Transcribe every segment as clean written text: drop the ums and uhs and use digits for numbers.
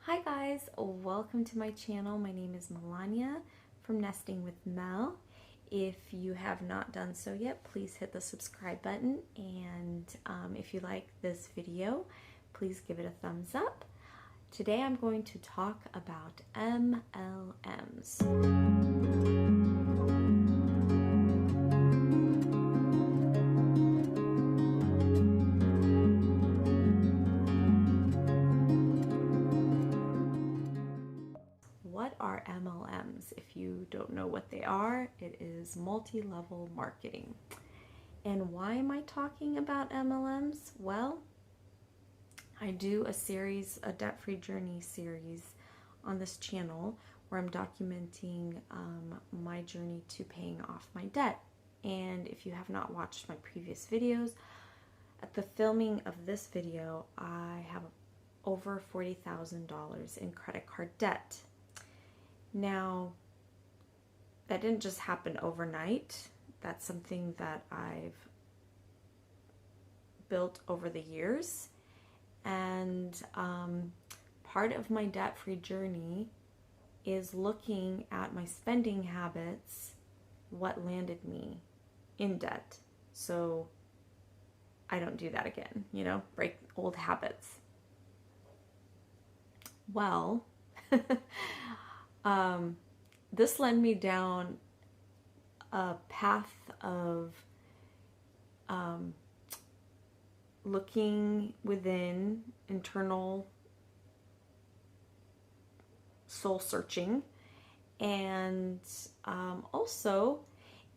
Hi guys, welcome to my channel. My name is Melania from Nesting with Mel. If you have not done so yet, please hit the subscribe button, and if you like this video, please give it a thumbs up. Today I'm going to talk about MLMs. What are MLMs? If you don't know what they are, it is multi-level marketing. And why am I talking about MLMs? Well, I do a debt-free journey series on this channel where I'm documenting my journey to paying off my debt. And if you have not watched my previous videos, at the filming of this video, I have over $40,000 in credit card debt. Now, that didn't just happen overnight. That's something that I've built over the years. And part of my debt-free journey is looking at my spending habits, what landed me in debt. So I don't do that again, break old habits. Well, this led me down a path of looking within, internal soul searching, and also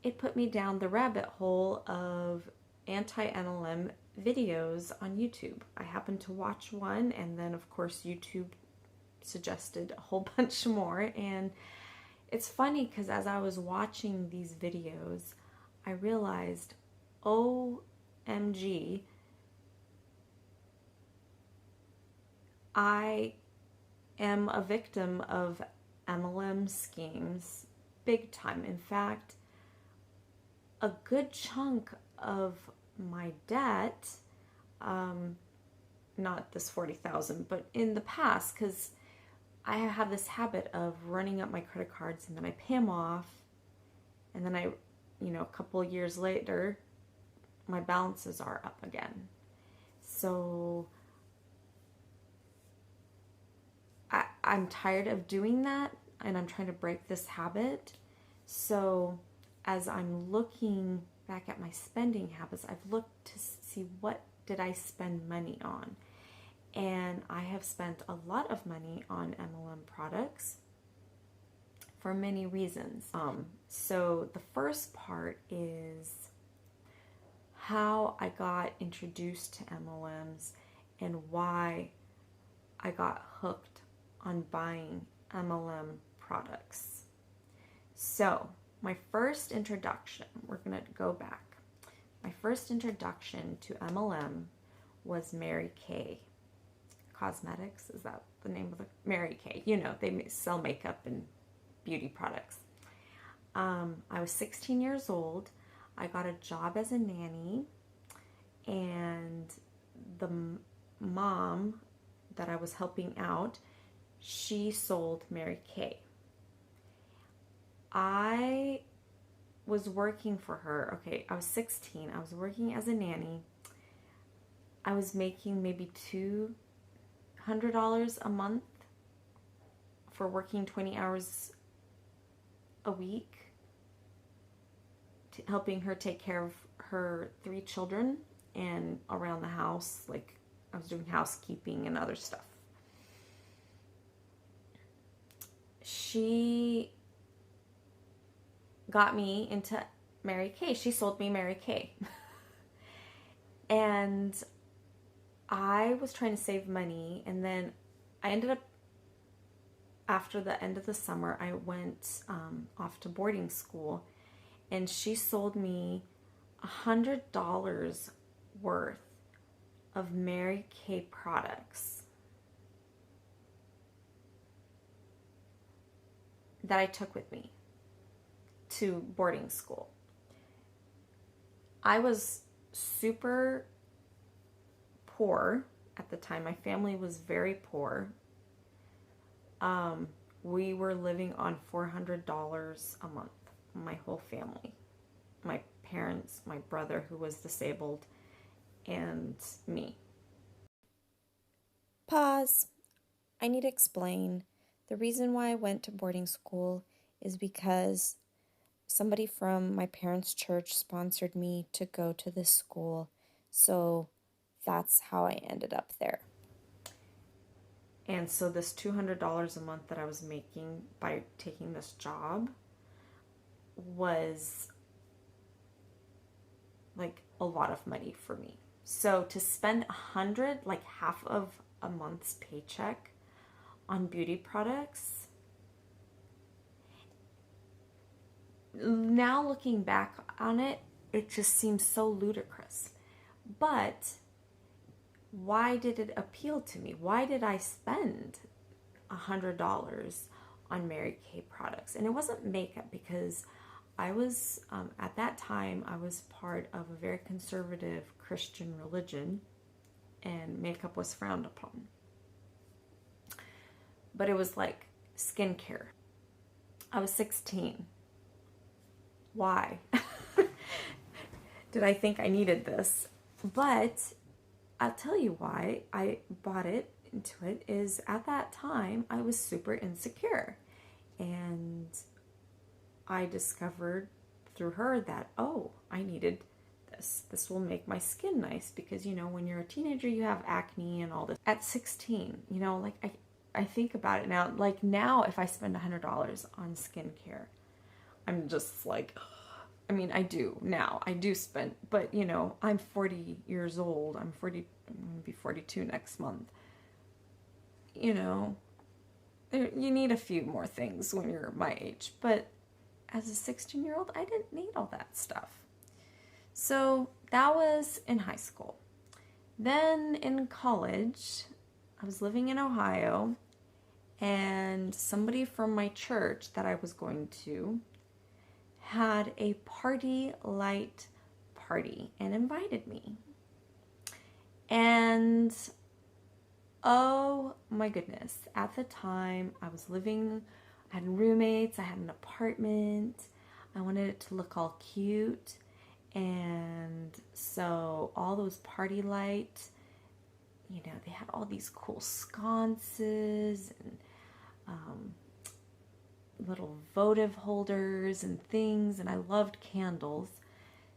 it put me down the rabbit hole of anti-MLM videos on YouTube. I happened to watch one, and then of course YouTube suggested a whole bunch more. And it's funny because as I was watching these videos, I realized, OMG, I am a victim of MLM schemes big time. In fact, a good chunk of my debt, not this 40,000, but in the past, because I have this habit of running up my credit cards and then I pay them off, and then a couple of years later, my balances are up again. So I'm tired of doing that, and I'm trying to break this habit. So as I'm looking back at my spending habits, I've looked to see what did I spend money on. And I have spent a lot of money on MLM products for many reasons. So the first part is how I got introduced to MLMs and why I got hooked on buying MLM products. So my first introduction, we're going to go back. My first introduction to MLM was Mary Kay Cosmetics. Is that the name of the Mary Kay? They sell makeup and beauty products. I was 16 years old. I got a job as a nanny, and the mom that I was helping out, she sold Mary Kay. I was working for her. Okay, I was 16. I was working as a nanny. I was making maybe $200 a month for working 20 hours a week, helping her take care of her 3 children and around the house. Like, I was doing housekeeping and other stuff. She got me into Mary Kay. She sold me Mary Kay. And I was trying to save money, and then I ended up, after the end of the summer, I went off to boarding school, and she sold me $100 worth of Mary Kay products that I took with me to boarding school. I was super poor at the time. My family was very poor. We were living on $400 a month, my whole family. My parents, my brother who was disabled, and me. Pause. I need to explain. The reason why I went to boarding school is because somebody from my parents' church sponsored me to go to this school. So that's how I ended up there. And so this $200 a month that I was making by taking this job was like a lot of money for me. So to spend 100, like half of a month's paycheck on beauty products, now looking back on it, it just seems so ludicrous. But why did it appeal to me? Why did I spend $100 on Mary Kay products? And it wasn't makeup, because I was, at that time, I was part of a very conservative Christian religion, and makeup was frowned upon. But it was like skincare. I was 16. Why? Did I think I needed this? But I'll tell you why I bought into it is at that time I was super insecure. And I discovered through her that, oh, I needed this. This will make my skin nice, because, you know, when you're a teenager, you have acne and all this. At 16, you know, like I think about it now, like now if I spend $100 on skincare, I'm just like, I mean, I do now. I do spend, but you know, I'm 40 years old. I'm going to be 42 next month. You know, you need a few more things when you're my age. But as a 16-year-old, I didn't need all that stuff. So that was in high school. Then in college, I was living in Ohio, and somebody from my church that I was going to had a party light party and invited me. And oh my goodness, at the time I had roommates, I had an apartment, I wanted it to look all cute. And so all those party lights, you know, they had all these cool sconces and little votive holders and things, and I loved candles.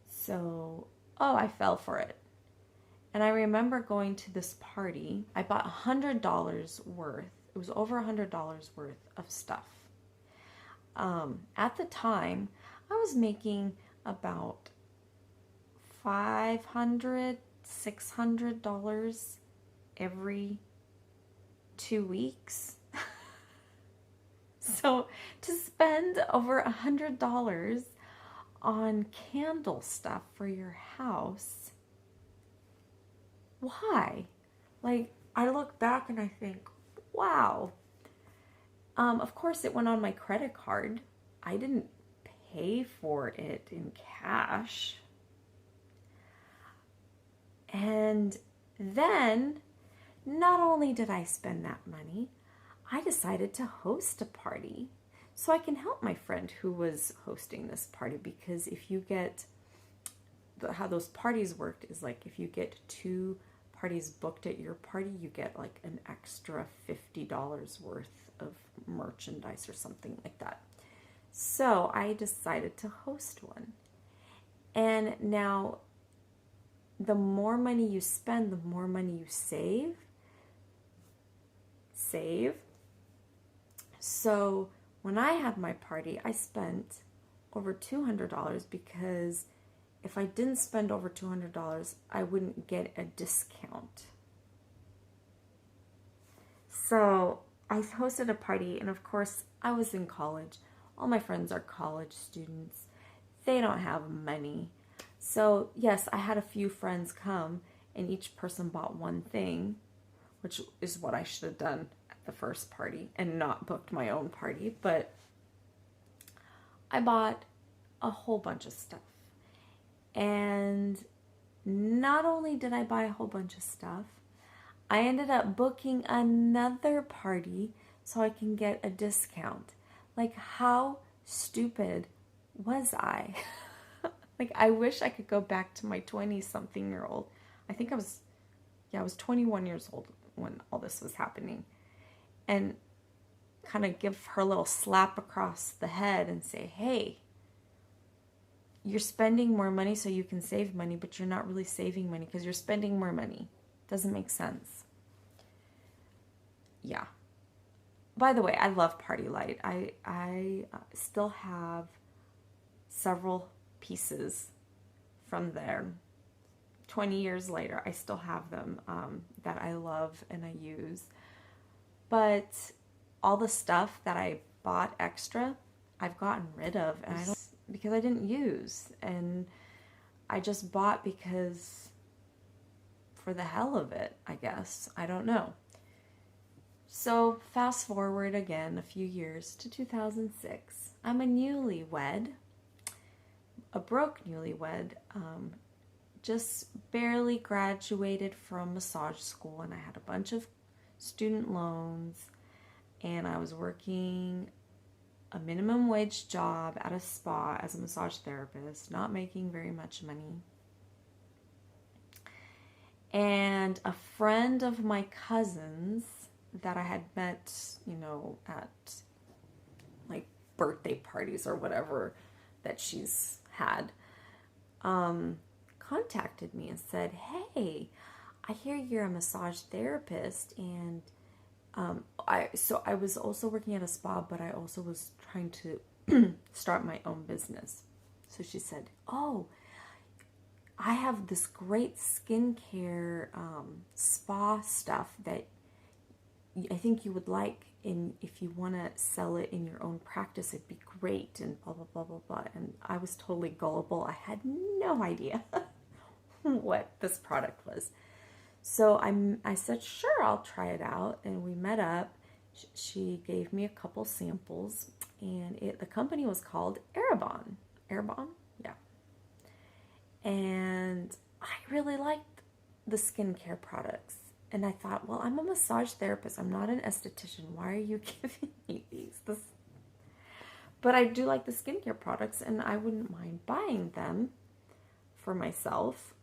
So, oh, I fell for it. And I remember going to this party. I bought $100 worth. It was over $100 worth of stuff. At the time, I was making about $500, $600 every 2 weeks. So to spend over $100 on candle stuff for your house, why? Like, I look back and I think, wow. Of course, it went on my credit card. I didn't pay for it in cash. And then, not only did I spend that money, I decided to host a party so I can help my friend who was hosting this party, because if you get, how those parties worked is like if you get 2 parties booked at your party, you get like an extra $50 worth of merchandise or something like that. So I decided to host one. And now the more money you spend, the more money you save. So when I had my party, I spent over $200, because if I didn't spend over $200, I wouldn't get a discount. So I hosted a party, and of course, I was in college. All my friends are college students. They don't have money. So yes, I had a few friends come, and each person bought one thing, which is what I should have done at the first party and not booked my own party. But I bought a whole bunch of stuff. And not only did I buy a whole bunch of stuff, I ended up booking another party so I can get a discount. Like, how stupid was I? Like, I wish I could go back to my 20-something-year-old. I think I was 21 years old when all this was happening. And kind of give her a little slap across the head and say, hey, you're spending more money so you can save money, but you're not really saving money because you're spending more money. Doesn't make sense. Yeah. By the way, I love Party Light. I still have several pieces from there. 20 years later, I still have them that I love and I use. But all the stuff that I bought extra, I've gotten rid of, and I don't, because I didn't use, and I just bought because for the hell of it, I guess. I don't know. So fast forward again a few years to 2006. I'm a newlywed, a broke newlywed, just barely graduated from massage school, and I had a bunch of student loans, and I was working a minimum wage job at a spa as a massage therapist, not making very much money. And a friend of my cousin's that I had met, at like birthday parties or whatever that she's had, contacted me and said, hey, I hear you're a massage therapist, and I was also working at a spa, but I also was trying to start my own business. So she said, oh, I have this great skincare spa stuff that I think you would like, and if you want to sell it in your own practice, it'd be great, and blah, blah, blah, blah, blah. And I was totally gullible. I had no idea what this product was. So I said, sure, I'll try it out. And we met up. She gave me a couple samples, and the company was called Erebon. Erebon? Yeah. And I really liked the skincare products. And I thought, well, I'm a massage therapist. I'm not an esthetician. Why are you giving me these? But I do like the skincare products, and I wouldn't mind buying them for myself.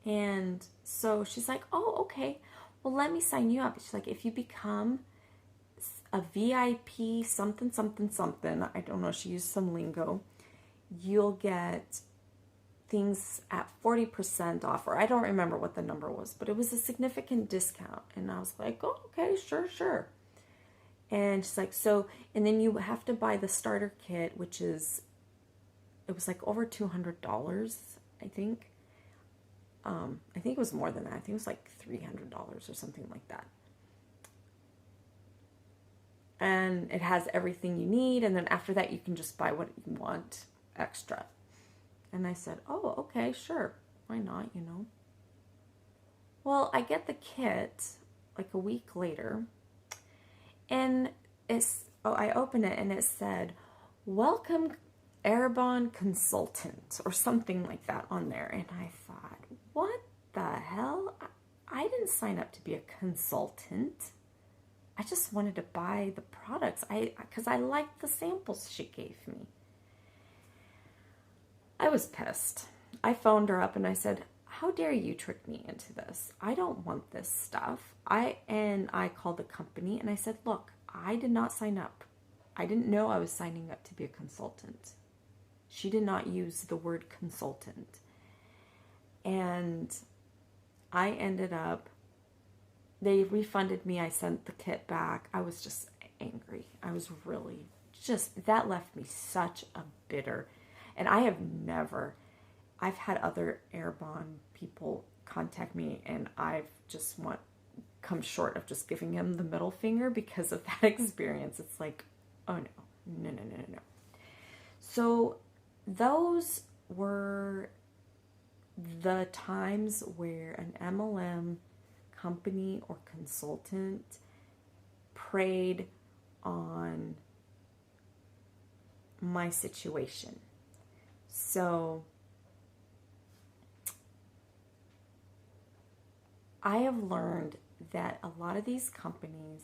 And so she's like, oh, okay. Well, let me sign you up. She's like, if you become a VIP something, something, something, I don't know, she used some lingo, you'll get things at 40% off, or I don't remember what the number was, but it was a significant discount. And I was like, oh, okay, sure. And she's like, so, and then you have to buy the starter kit, which is, it was like over $200, I think. I think it was more than that. I think it was like $300 or something like that. And it has everything you need, and then after that you can just buy what you want extra. And I said, oh, okay, sure. Why not, Well, I get the kit like a week later, and I open it, and it said, welcome Erebon consultant, or something like that on there. And I thought, what the hell? I didn't sign up to be a consultant. I just wanted to buy the products because I liked the samples she gave me. I was pissed. I phoned her up and I said, how dare you trick me into this? I don't want this stuff. I called the company and I said, look, I did not sign up. I didn't know I was signing up to be a consultant. She did not use the word consultant. And I ended up, they refunded me. I sent the kit back. I was just angry. I was really that left me such a bitter. And I've had other Erebon people contact me, and I've just come short of just giving him the middle finger because of that experience. It's like, oh no. So those were the times where an MLM company or consultant preyed on my situation. So I have learned that a lot of these companies,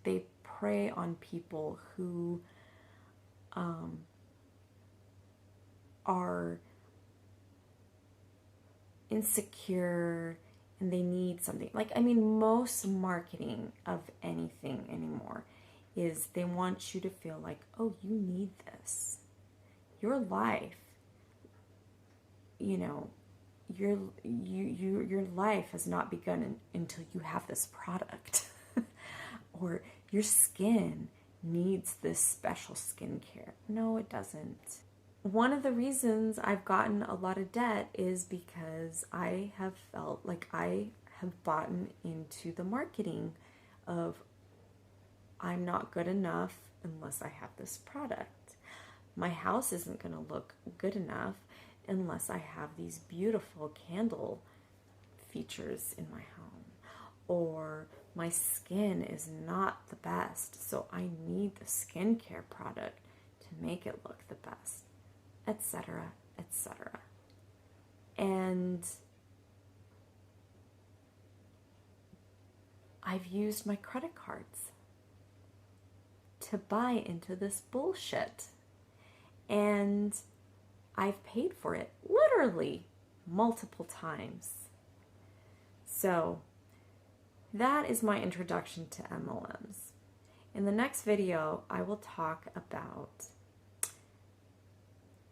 they prey on people who are insecure and they need something. Like, I mean, most marketing of anything anymore is they want you to feel like, oh, you need this. Your life, you know, your life has not begun until you have this product. Or your skin needs this special skincare. No, it doesn't. One of the reasons I've gotten a lot of debt is because I have felt like I have bought into the marketing of I'm not good enough unless I have this product. My house isn't going to look good enough unless I have these beautiful candle features in my home. Or my skin is not the best, so I need the skincare product to make it look the best, etc., etc. And I've used my credit cards to buy into this bullshit. And I've paid for it literally multiple times. So that is my introduction to MLMs. In the next video, I will talk about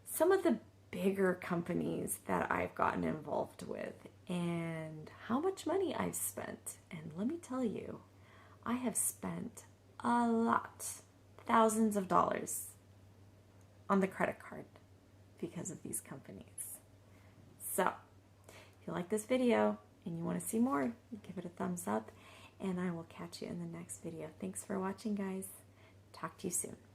some of the bigger companies that I've gotten involved with and how much money I've spent. And let me tell you, I have spent a lot, thousands of dollars on the credit card because of these companies. So, if you like this video and you want to see more, give it a thumbs up, and I will catch you in the next video. Thanks for watching, guys. Talk to you soon.